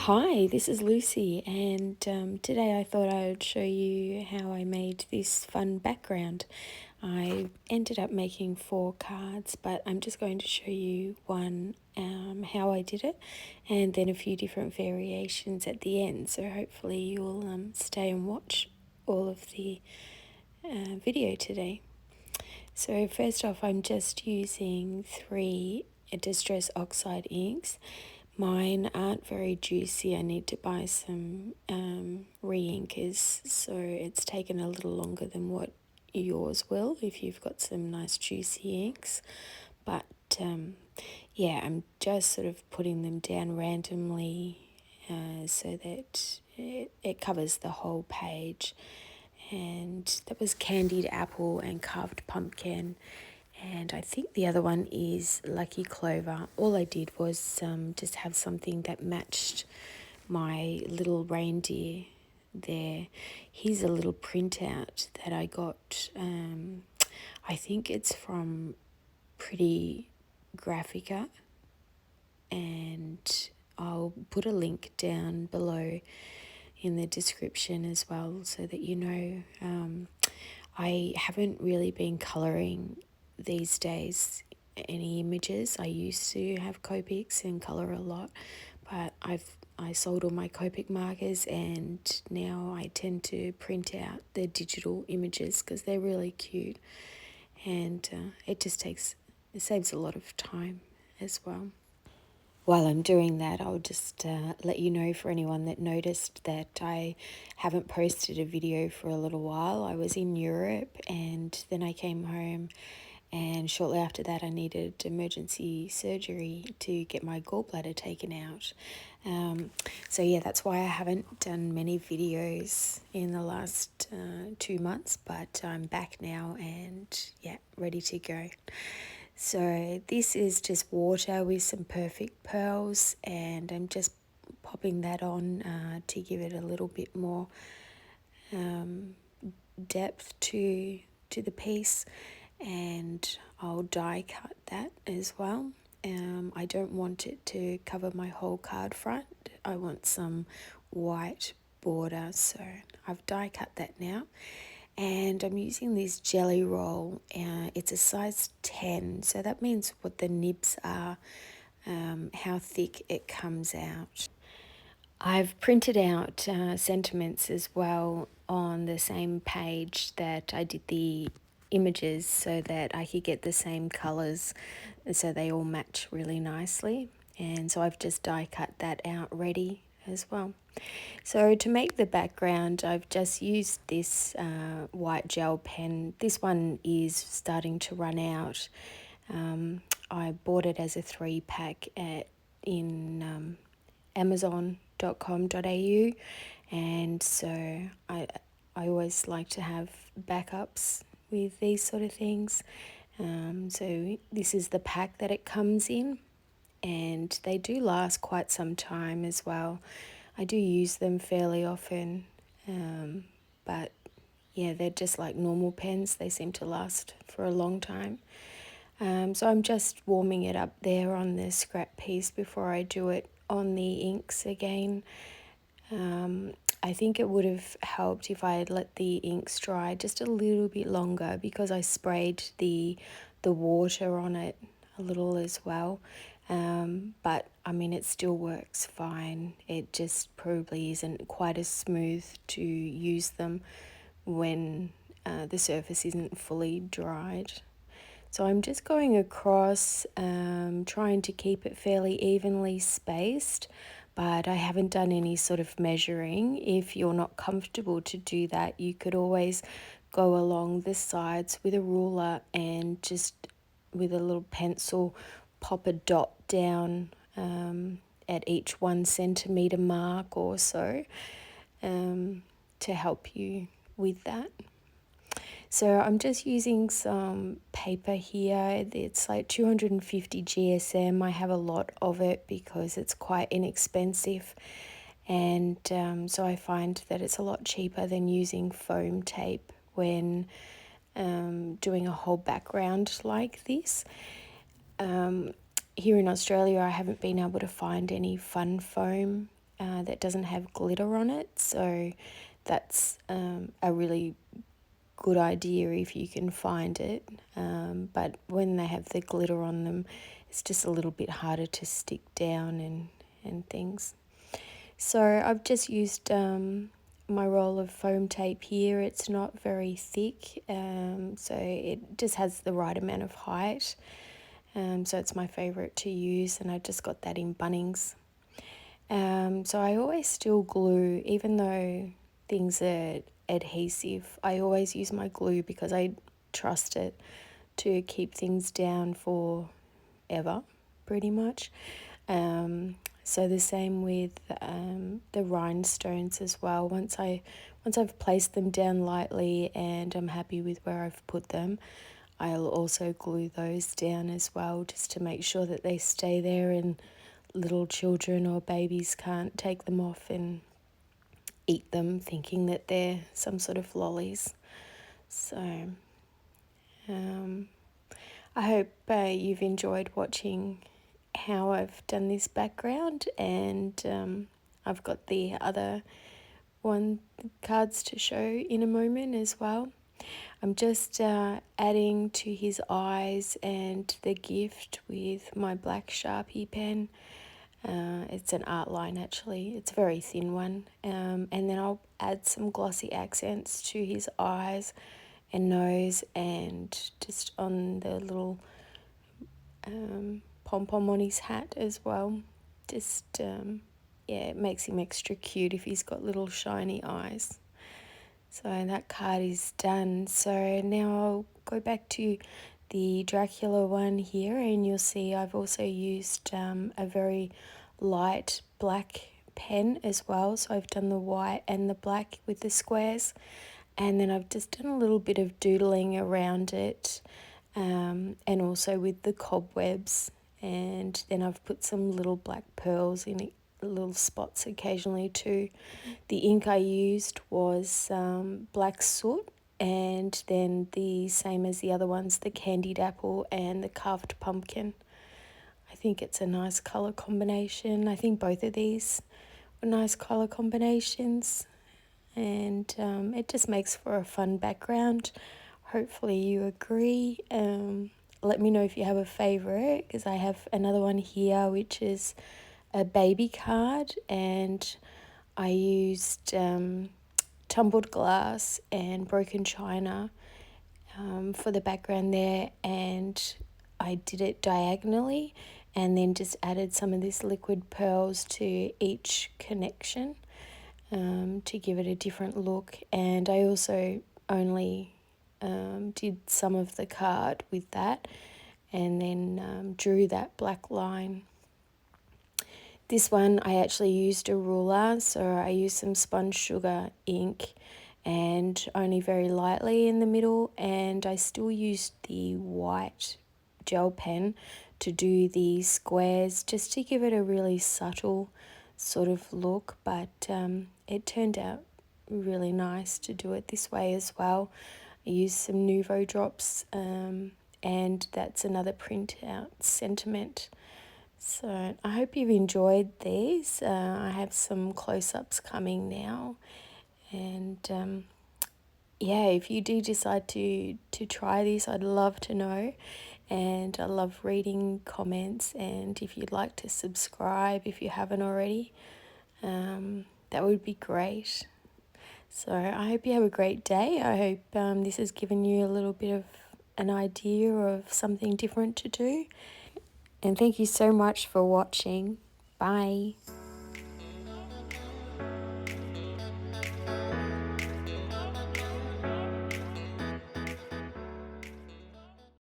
Hi, this is Lucy, and today I thought I would show you how I made this fun background. I ended up making 4 cards, but I'm just going to show you one, how I did it, and then a few different variations at the end. So hopefully you'll stay and watch all of the video today. So first off, I'm just using 3 Distress Oxide inks. Mine aren't very juicy. I need to buy some re-inkers, so it's taken a little longer than what yours will if you've got some nice juicy inks. But yeah, I'm just sort of putting them down randomly so that it covers the whole page. And that was Candied Apple and Carved Pumpkin. And I think the other one is Lucky Clover. All I did was just have something that matched my little reindeer there. Here's a little printout that I got. I think it's from Pretty Graphica. And I'll put a link down below in the description as well so that you know. I haven't really been colouring these days any images. I used to have Copics and colour a lot, but I sold all my Copic markers and now I tend to print out the digital images because they're really cute, and it saves a lot of time as well. While I'm doing that, I'll just let you know, for anyone that noticed, that I haven't posted a video for a little while. I was in Europe and then I came home, and shortly after that I needed emergency surgery to get my gallbladder taken out. So yeah, that's why I haven't done many videos in the last 2 months, but I'm back now and yeah, ready to go. So this is just water with some perfect pearls, and I'm just popping that on to give it a little bit more depth to the piece, and I'll die cut that as well. I don't want it to cover my whole card front. I want some white border, so I've die cut that now. And I'm using this jelly roll. It's a size 10, so that means what the nibs are, how thick it comes out. I've printed out sentiments as well on the same page that I did the images so that I could get the same colours so they all match really nicely. And so I've just die cut that out ready as well. So to make the background, I've just used this white gel pen. This one is starting to run out. I bought it as a 3-pack in amazon.com.au, and so I always like to have backups with these sort of things. So this is the pack that it comes in, and they do last quite some time as well. I do use them fairly often, but yeah, they're just like normal pens. They seem to last for a long time. So I'm just warming it up there on the scrap piece before I do it on the inks again. I think it would have helped if I had let the inks dry just a little bit longer, because I sprayed the water on it a little as well. But I mean, it still works fine. It just probably isn't quite as smooth to use them when the surface isn't fully dried. So I'm just going across, trying to keep it fairly evenly spaced, but I haven't done any sort of measuring. If you're not comfortable to do that, you could always go along the sides with a ruler and just with a little pencil pop a dot down at each 1 centimetre mark or so, to help you with that. So I'm just using some paper here. It's like 250 GSM. I have a lot of it because it's quite inexpensive. And so I find that it's a lot cheaper than using foam tape when doing a whole background like this. Here in Australia, I haven't been able to find any fun foam that doesn't have glitter on it, so that's a really good idea if you can find it, but when they have the glitter on them, it's just a little bit harder to stick down and things. So I've just used my roll of foam tape here. It's not very thick, so it just has the right amount of height, so it's my favourite to use, and I just got that in Bunnings. So I always still glue, even though things are adhesive. I always use my glue because I trust it to keep things down forever, pretty much. So the same with the rhinestones as well. Once I've placed them down lightly and I'm happy with where I've put them, I'll also glue those down as well, just to make sure that they stay there and little children or babies can't take them off and eat them thinking that they're some sort of lollies. So I hope you've enjoyed watching how I've done this background, and I've got the other cards to show in a moment as well. I'm just adding to his eyes and the gift with my black Sharpie pen. It's an art line actually, it's a very thin one, and then I'll add some glossy accents to his eyes and nose, and just on the little pom-pom on his hat as well. Just yeah, it makes him extra cute if he's got little shiny eyes. So that card is done. So now I'll go back to the Dracula one here, and you'll see I've also used a very light black pen as well. So I've done the white and the black with the squares, and then I've just done a little bit of doodling around it, and also with the cobwebs, and then I've put some little black pearls in it, little spots occasionally too. The ink I used was black Soot, and then the same as the other ones, the Candied apple and the carved pumpkin. I think it's a nice colour combination. I think both of these were nice colour combinations, and it just makes for a fun background. Hopefully you agree. Let me know if you have a favourite, because I have another one here which is a baby card, and I used tumbled glass and broken china for the background there, and I did it diagonally and then just added some of this liquid pearls to each connection to give it a different look. And I also only did some of the card with that, and then drew that black line. This one I actually used a ruler, so I used some Spun sugar ink and only very lightly in the middle, and I still used the white gel pen to do the squares just to give it a really subtle sort of look, but it turned out really nice to do it this way as well. I used some Nuvo drops, and that's another print out sentiment. So I hope you've enjoyed these. I have some close-ups coming now, and yeah, if you do decide to try this, I'd love to know, and I love reading comments, and if you'd like to subscribe if you haven't already, that would be great. So I hope you have a great day. I hope this has given you a little bit of an idea of something different to do. And thank you so much for watching. Bye.